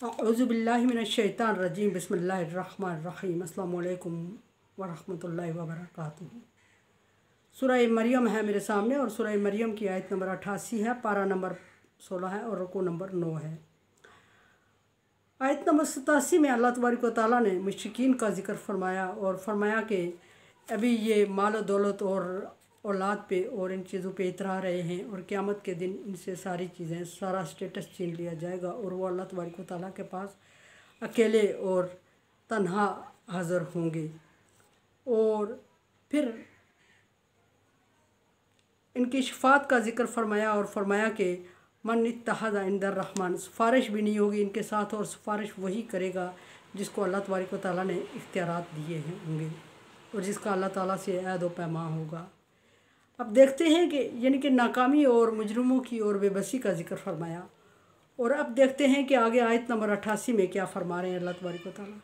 औज़ुबिल्लाहि मिनश्शैतानिर्रजीम बिस्मिल्लाहिर्रहमानिर्रहीम अस्सलामु अलैकुम वरहमतुल्लाहि वबरकातुहू। सूरह मरियम है मेरे सामने और सूरह मरियम की आयत नंबर 88 है, पारा नंबर 16 है और रुकू नंबर 9 है। आयत नंबर 87 में अल्लाह तबारक व तआला ने मुश्रिकीन का जिक्र फरमाया और फरमाया कि अभी ये माल दौलत और औलाद पे और इन चीज़ों पे इतरा रहे हैं और क़यामत के दिन इनसे सारी चीज़ें, सारा स्टेटस छीन लिया जाएगा और वो अल्लाह तबारक व तआला के पास अकेले और तन्हा हाज़िर होंगे। और फिर इनकी शफात का जिक्र फरमाया और फरमाया कि मन इत्तहज़ा इंदर रहमान, सिफारिश भी नहीं होगी इनके साथ और सिफारिश वही करेगा जिसको अल्लाह तबारक व तआला ने इख्तियारात दिए हैं होंगे और जिसका अल्लाह ताला से अहद व पैमा होगा। अब देखते हैं कि यानी कि नाकामी और मुजरिमों की और बेबसी का जिक्र फरमाया और अब देखते हैं कि आगे आयत नंबर 88 में क्या फरमा रहे हैं अल्लाह तबारक व तआला।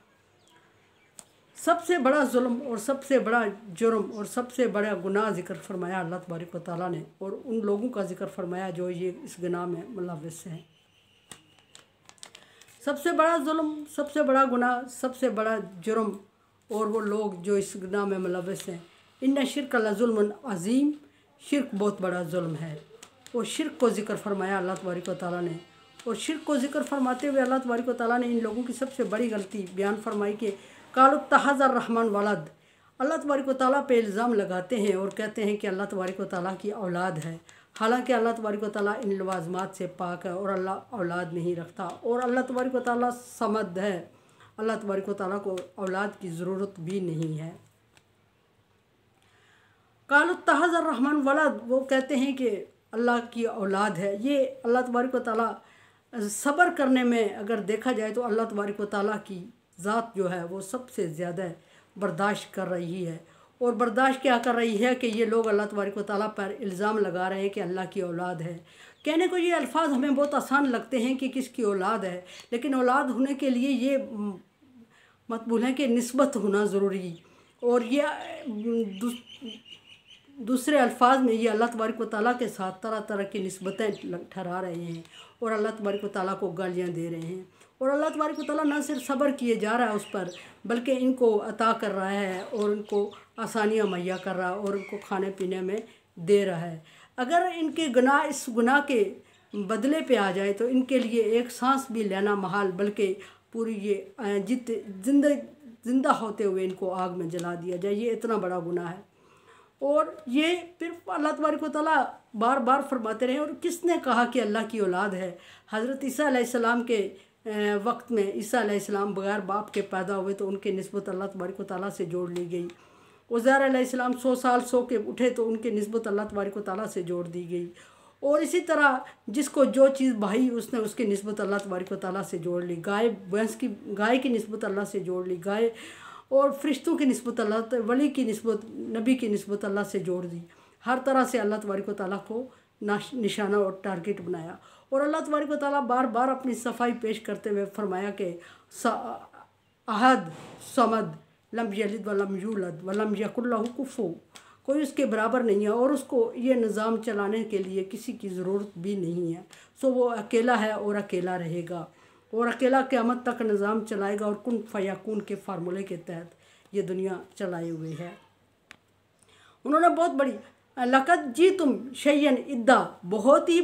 सबसे बड़ा जुल्म और सबसे बड़ा जुर्म और सबसे बड़ा गुनाह जिक्र फरमाया अल्लाह तबारक व तआला ने और उन लोगों का जिक्र फरमाया जो ये इस गुनाह में मुलव्वस हैं। सबसे बड़ा जुल्म, सबसे बड़ा गुनाह, सबसे बड़ा जुर्म और वो लोग जो इस गुनाह में मुलव्वस हैं। इन्ना शिर्क लज़ुल्मुन अज़ीम, शिर्क बहुत बड़ा जुल्म है। और शिर्क को जिक्र फरमाया अल्लाह तबारक व तआला ने और शिर्क को जिक्र फरमाते हुए अल्लाह तबारक व तआला ने इन लोगों की सबसे बड़ी गलती बयान फरमाई कि कालू तहज़र रहमान वलद, अल्लाह तबारक व तआला पे इल्ज़ाम लगाते हैं और कहते हैं कि अल्लाह तबारक व तआला की औलाद है। हालांकि अल्लाह तबारक व तआला इन लवाज़मात से पाक है और अल्लाह औलाद नहीं रखता और अल्लाह तबारक व तआला समद है। अल्लाह तबारक व तआला को औलाद की ज़रूरत भी नहीं है। कालू तहज़र रहमान वलद, वो कहते हैं कि अल्लाह की औलाद है। ये अल्लाह तबारक व तआला सब्र करने में अगर देखा जाए तो अल्लाह तबारक व तआला की ज़ात जो है वो सबसे ज़्यादा बर्दाश्त कर रही है। और बर्दाश्त क्या कर रही है कि ये लोग अल्लाह तबारक व तआला पर इल्ज़ाम लगा रहे हैं कि अल्लाह की औलाद है। कहने को ये अल्फाज हमें बहुत आसान लगते हैं कि किसकी औलाद है, लेकिन औलाद होने के लिए ये मत भूलें कि निस्बत होना ज़रूरी और ये दूसरे अल्फाज में ये अल्लाह तबारक व तआला के साथ तरह तरह की निस्बतें ठहरा रहे हैं और अल्लाह तबारक व तआला को गालियाँ दे रहे हैं। और अल्लाह तबारक व तआला न सिर्फ सब्र किए जा रहा है उस पर, बल्कि इनको अता कर रहा है और इनको आसानियाँ मुहैया कर रहा है और इनको खाने पीने में दे रहा है। अगर इनके गुनाह इस गुनाह के बदले पे आ जाए तो इनके लिए एक सांस भी लेना महाल, बल्कि पूरी ये जिंदा होते हुए इनको आग में जला दिया जाए। ये इतना बड़ा गुनाह है। और ये फिर अल्लाह तबारक व तआला बार बार फरमाते रहे। और किसने कहा कि अल्लाह की औलाद है? हज़रत ईसा अलैहिस्सलाम के वक्त में ईसा अलैहिस्सलाम बग़ैर बाप के पैदा हुए तो उनकी निस्बत अल्लाह तबारक व तआला से जोड़ ली गई। उज़ैर अलैहिस्सलाम 100 साल सो के उठे तो उनकी निस्बत अल्लाह तबारक व तआला से जोड़ दी गई। और इसी तरह जिसको जो चीज़ भाई उसने उसकी निस्बत अल्लाह तबारक व तआला से जोड़ ली। गाय की निस्बत अल्लाह से जोड़ ली, गाय और फरिश्तों की निस्बत अल्लाह, वली की निस्बत, नबी की निस्बत अल्लाह से जोड़ दी। हर तरह से अल्लाह तबारक व तआला को निशाना और टारगेट बनाया। और अल्लाह तबारक व तआला बार बार अपनी सफाई पेश करते हुए फरमाया कि अहद समद लम यलिद वलम यूलद वलम यकुल लहू कुफुवन, कोई उसके बराबर नहीं है और उसको ये निज़ाम चलाने के लिए किसी की ज़रूरत भी नहीं है। सो वो अकेला है और अकेला रहेगा और अकेला क़यामत तक निज़ाम चलाएगा और कुन फयाकुन के फार्मूले के तहत ये दुनिया चलाए हुए है। उन्होंने बहुत बड़ी लक़द जी तुम शैयन इद्दा, बहुत ही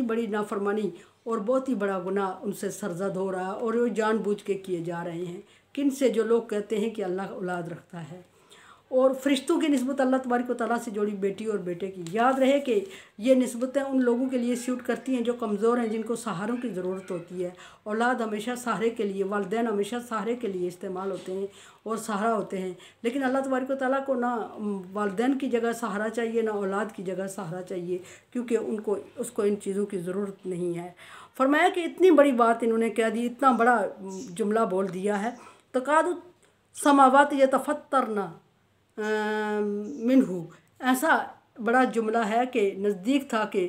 बड़ी नाफरमानी और बहुत ही बड़ा गुनाह उनसे सरजद हो रहा है और वो जानबूझ के किए जा रहे हैं। किन से? जो लोग कहते हैं कि अल्लाह औलाद रखता है और फरिश्तों की निस्बत अल्लाह तबारक व तआला से जोड़ी बेटी और बेटे की। याद रहे कि ये निस्बतें उन लोगों के लिए सूट करती हैं जो कमज़ोर हैं, जिनको सहारों की ज़रूरत होती है। औलाद हमेशा सहारे के लिए, वालिदैन हमेशा सहारे के लिए इस्तेमाल होते हैं और सहारा होते हैं। लेकिन अल्लाह तबारक व तआला को ना वालिदैन की जगह सहारा चाहिए, ना औलाद की जगह सहारा चाहिए, क्योंकि उसको इन चीज़ों की ज़रूरत नहीं है। फरमाया कि इतनी बड़ी बात इन्होंने कह दी, इतना बड़ा जुमला बोल दिया है। तकादु समावात यतफत्तरना मिनहू, ऐसा बड़ा जुमला है कि नज़दीक था कि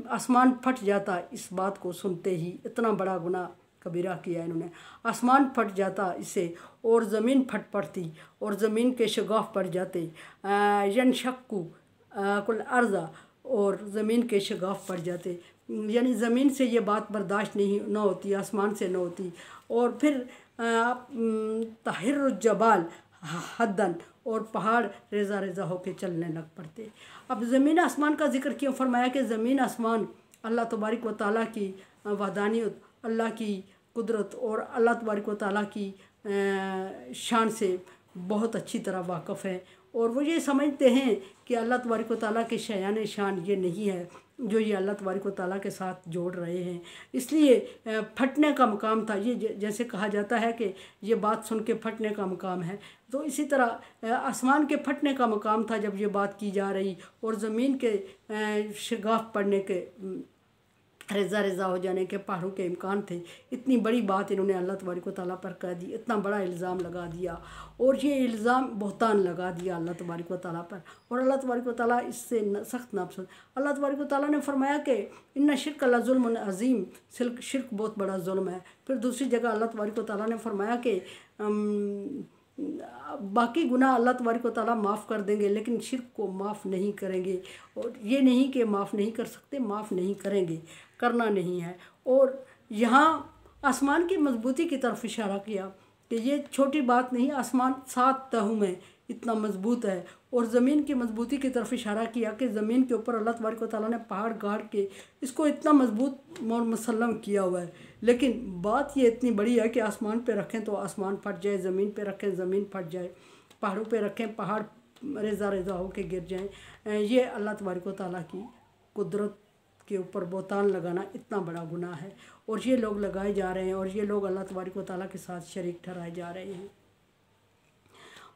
आसमान फट जाता इस बात को सुनते ही। इतना बड़ा गुनाह कबीरा किया इन्होंने। आसमान फट जाता इससे और ज़मीन फट पड़ती और ज़मीन के शगाफ पड़ जाते। यनशक्कु कुल अर्ज़ा, और ज़मीन के शगाफ पड़ जाते। यानी ज़मीन से ये बात बर्दाश्त नहीं न होती, आसमान से न होती। और फिर तहिर्रुज जबाल हद्दन, और पहाड़ रेज़ा रेज़ा होके चलने लग पड़ते। अब ज़मीन आसमान का जिक्र क्यों फरमाया कि ज़मीन आसमान अल्लाह तबारक व तआला की वहदानियत, अल्लाह की कुदरत और अल्लाह तबारक व तआला की शान से बहुत अच्छी तरह वाक़फ़ है। और वो ये समझते हैं कि अल्लाह तबारक व तआला के शयान शान ये नहीं है जो ये अल्लाह तबारक व तआला के साथ जोड़ रहे हैं। इसलिए फटने का मकाम था ये, जैसे कहा जाता है कि ये बात सुन के फटने का मकाम है, तो इसी तरह आसमान के फटने का मकाम था जब ये बात की जा रही, और ज़मीन के शगाफ पड़ने के, रेज़ा रेज़ा हो जाने के पहाड़ों के इम्कान थे। इतनी बड़ी बात इन्होंने अल्लाह तबारक व तआला पर कह दी, इतना बड़ा इल्ज़ाम लगा दिया, और ये इल्ज़ाम बहतान लगा दिया अल्लाह तबारक व तआला पर। और अल्लाह तबारक व तआला इससे सख्त नापसंद। अल्लाह तबारक व तआला ने फरमाया कि इन्ना शिर्क लज़ुल्मुन अज़ीम, शिर्क बहुत बड़ा जुल्म है। फिर दूसरी जगह अल्लाह तबारक व तआला ने फरमाया कि बाकी गुनाह अल्लाह तबारक व तआला माफ़ कर देंगे, लेकिन शिर्क को माफ़ नहीं करेंगे। और ये नहीं कि माफ़ नहीं कर सकते, माफ़ नहीं करेंगे, करना नहीं है। और यहाँ आसमान की मजबूती की तरफ इशारा किया कि ये छोटी बात नहीं, आसमान 7 तहों में इतना मजबूत है। और ज़मीन की मजबूती की तरफ इशारा किया कि ज़मीन के ऊपर अल्लाह तबारक व तआला ने पहाड़ गाड़ के इसको इतना मजबूत और मुसल्लम किया हुआ है। लेकिन बात ये इतनी बड़ी है कि आसमान पे रखें तो आसमान फट जाए, ज़मीन पे रखें ज़मीन फट जाए, पहाड़ों पे रखें पहाड़ रेज़ा रेज़ा होके गिर जाएं। ये अल्लाह तबारक व तआला की कुदरत के ऊपर बहतान लगाना इतना बड़ा गुनाह है, और ये लोग लगाए जा रहे हैं, और ये लोग अल्लाह तबारक व तआला के साथ शरीक ठहराए जा रहे हैं।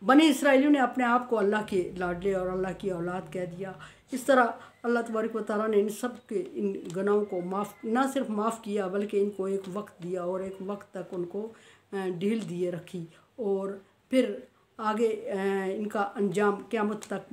बनी इसराइलियों ने अपने आप को अल्लाह के लाडले और अल्लाह की औलाद कह दिया। इस तरह अल्लाह तबारक व तआला ने इन सब के इन गुनाहों को ना सिर्फ माफ़ किया, बल्कि इनको एक वक्त दिया, और एक वक्त तक उनको ढील दिए रखी, और फिर आगे इनका अंजाम क़यामत तक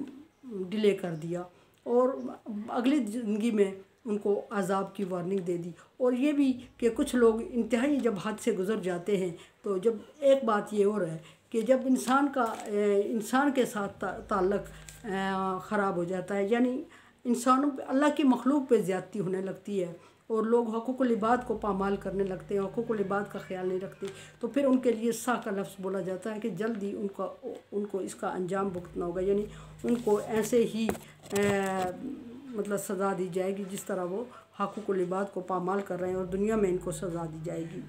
डिले कर दिया, और अगली ज़िंदगी में उनको अज़ाब की वार्निंग दे दी। और ये भी कि कुछ लोग इंतहाई जब हद से गुज़र जाते हैं, तो जब एक बात ये और है कि जब इंसान के साथ ताल्लुक़ ख़राब हो जाता है, यानी इंसानों पे, अल्लाह की मखलूक पे ज़्यादती होने लगती है, और लोग हक़ूक़ुल इबाद को पामाल करने लगते हैं, हक़ूक़ुल इबाद का ख़्याल नहीं रखते, तो फिर उनके लिए सा का लफ्ज़ बोला जाता है कि जल्दी उनको इसका अंजाम भुगतना होगा। यानी उनको ऐसे ही मतलब सज़ा दी जाएगी जिस तरह वो हक़ूक़ुल इबाद को पामाल कर रहे हैं, और दुनिया में इनको सज़ा दी जाएगी।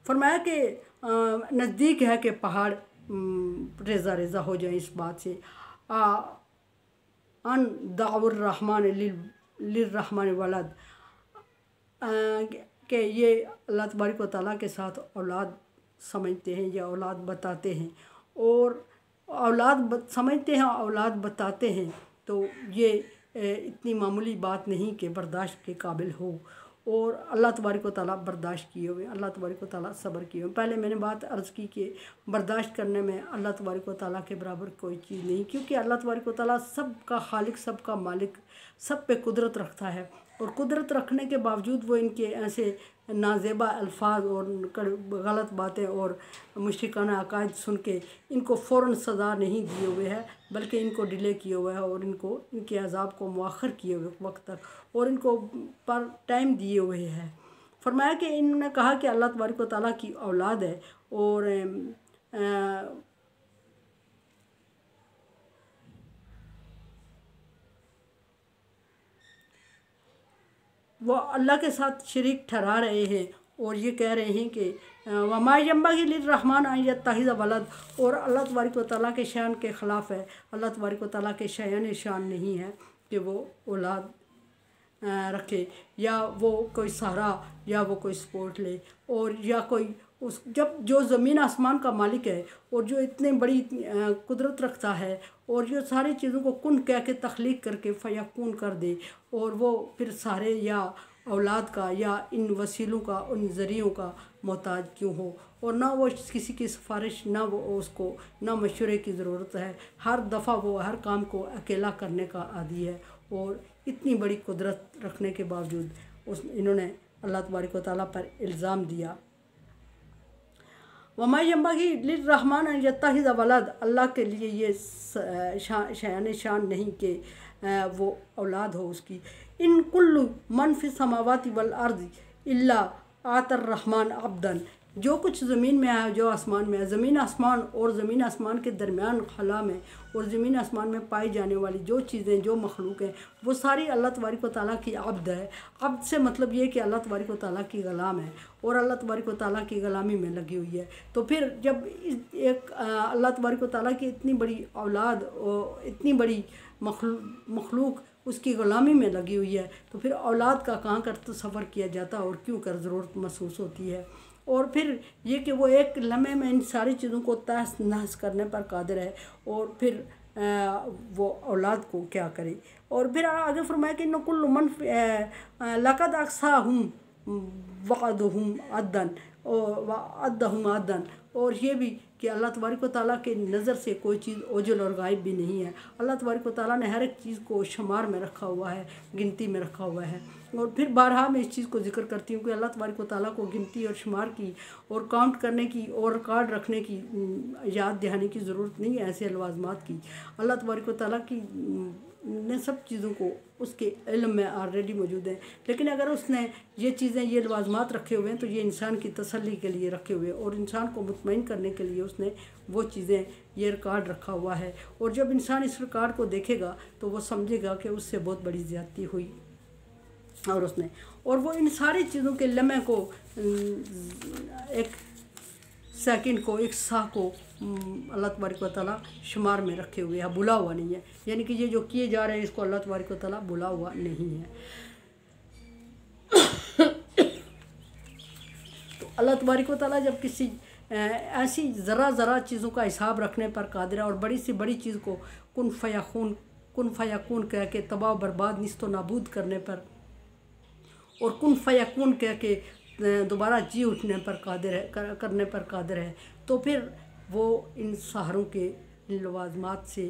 फरमाया कि नज़दीक है कि पहाड़ रेज़ा रेज़ा हो जाए इस बात से। अन दाउर रहमान लिर्रहमान वलद, कि ये अल्लाह तबारक व तआला के साथ औलाद समझते हैं या औलाद बताते हैं, और औलाद समझते हैं, औलाद बताते हैं, तो ये इतनी मामूली बात नहीं कि बर्दाश्त के काबिल हो। और अल्लाह तबारक व तआला बर्दाश्त किए हुए, अल्लाह तबारक व तआला सब्र किए हुए। पहले मैंने बात अर्ज़ की कि बर्दाश्त करने में अल्लाह तबारक व तआला के बराबर कोई चीज़ नहीं, क्योंकि अल्लाह तबारक व तआला सब का खालिक, सब का मालिक, सब पे कुदरत रखता है। और कुदरत रखने के बावजूद वो इनके ऐसे नाजेबा अल्फाज और गलत बातें और मुश्रिकाना अकायद सुन के इनको फ़ौरन सज़ा नहीं दिए हुए है, बल्कि इनको डिले किए हुए है, और इनको इनके अज़ाब को मुअख्खर किए हुए वक्त तक, और इनको पर टाइम दिए हुए है। फरमाया कि इन्होंने कहा कि अल्लाह तबारक व तआला की औलाद है, और वो अल्लाह के साथ शरीक ठहरा रहे हैं, और ये कह रहे हैं कि वमा यंबग़ी लिर्रहमान अन यत्तख़िज़ वलद, और अल्लाह तबारक व तआला के शान के ख़िलाफ़ है। अल्लाह तबारक व तआला के शान नहीं है कि वो औलाद रखे, या वो कोई सहारा, या वो कोई सपोर्ट ले, और या कोई जब जो ज़मीन आसमान का मालिक है, और जो इतने बड़ी कुदरत रखता है, और जो सारी चीज़ों को कुन कह के तख्लीक करके फ़यकून कर दे, और वो फिर सारे या औलाद का या इन वसीलों का, उन ज़रियों का मोहताज क्यों हो, और ना वो किसी की सिफारिश, ना वो उसको ना मशवरे की ज़रूरत है। हर दफ़ा वो हर काम को अकेला करने का आदी है, और इतनी बड़ी कुदरत रखने के बावजूद इन्होंने अल्लाह तबारक व तआला पर इल्ज़ाम दिया। वमा यंबग़ी लिर्रहमान अन यत्तख़िज़ वलद, अल्लाह के लिए ये शान नहीं कि वो औलाद हो उसकी। इन कुल्लु मन फिस समावाति वल अर्ज़ इल्ला आतर रहमान अब्दन, जो कुछ ज़मीन में है जो आसमान में है, ज़मीन आसमान और ज़मीन आसमान के दरमियान खला में और ज़मीन आसमान में पाई जाने वाली जो चीज़ें जो मखलूक हैं वो सारी अल्लाह तबारक व तआला की अब्द है। अब्द से मतलब ये कि अल्लाह तबारक व तआला की ग़ुलाम है और अल्लाह तबारक व तआला की ग़ुलामी में लगी हुई है। तो फिर जब एक अल्लाह तबारक व तआला की इतनी बड़ी औलाद और इतनी बड़ी मखलूक उसकी ग़ुलामी में लगी हुई है तो फिर औलाद का कहाँ कर तसव्वुर किया जाता और क्यों कर ज़रूरत महसूस होती है। और फिर ये कि वो एक लम्हे में इन सारी चीज़ों को तहस नहस करने पर कादिर है और फिर वो औलाद को क्या करे। और फिर आगे फरमाया कि नकुल मन लक़द अक़साहुम वअदहुम अदन वअदहुम अदन, और ये भी कि अल्लाह तबारक व तआला के नज़र से कोई चीज़ ओझल और गायब भी नहीं है। अल्लाह तबारक व तआला ने हर एक चीज़ को शुमार में रखा हुआ है, गिनती में रखा हुआ है। और फिर बारहा मैं इस चीज़ को जिक्र करती हूँ कि अल्लाह तबारक व तआला को गिनती और शुमार की और काउंट करने की और रिकॉर्ड रखने की याद दहानी की ज़रूरत नहीं है ऐसे लवाज़मात की। अल्लाह तबारक व तआला की ने सब चीज़ों को उसके इल्म में ऑलरेडी मौजूद हैं। लेकिन अगर उसने ये चीज़ें ये लवाज़मात रखे हुए हैं तो ये इंसान की तसल्ली के लिए रखे हुए हैं और इंसान को मुतमईन करने के लिए उसने वो चीज़ें ये रिकॉर्ड रखा हुआ है। और जब इंसान इस रिकॉर्ड को देखेगा तो वो समझेगा कि उससे बहुत बड़ी ज़्यादती हुई और उसने और वो इन सारी चीज़ों के लम्हे को एक सेकंड को एक साह को अल्लाह तबारक व तआला शुमार में रखे हुए है, भुला हुआ नहीं है। यानी कि ये जो किए जा रहे हैं इसको अल्लाह तबारक व तआला भुला हुआ नहीं है। तो अल्लाह तबारक व तआला जब किसी ऐसी ज़रा चीज़ों का हिसाब रखने पर कादिर है और बड़ी सी बड़ी चीज़ को कुन फ़यकून कह के तबाह बर्बाद निस्तो नाबूद करने पर और कुन फ़यकून कह के दोबारा जी उठने पर कादिर है करने पर कादिर है, तो फिर वो इन सहारों के लवाज़मात से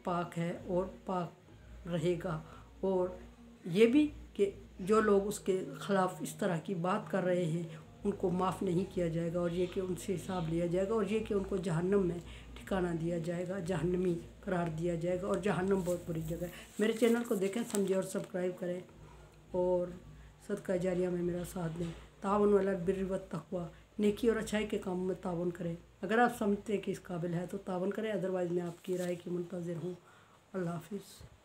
पाक है और पाक रहेगा। और ये भी कि जो लोग उसके ख़िलाफ़ इस तरह की बात कर रहे हैं उनको माफ़ नहीं किया जाएगा और ये कि उनसे हिसाब लिया जाएगा और ये कि उनको जहन्नम में ठिकाना दिया जाएगा, जहन्नमी करार दिया जाएगा। और जहन्नम बहुत बुरी जगह है। मेरे चैनल को देखें, समझें और सब्सक्राइब करें और सदका जारिया में मेरा साथ दें। तावन अलल बिर्रि वत तक़वा, नेकी और अच्छाई के कामों में तावन करें। अगर आप समझते हैं कि इस काबिल है तो तावन करें, अदरवाइज़ मैं आपकी राय की मुंतज़िर हूँ। अल्लाह हाफ़िज़।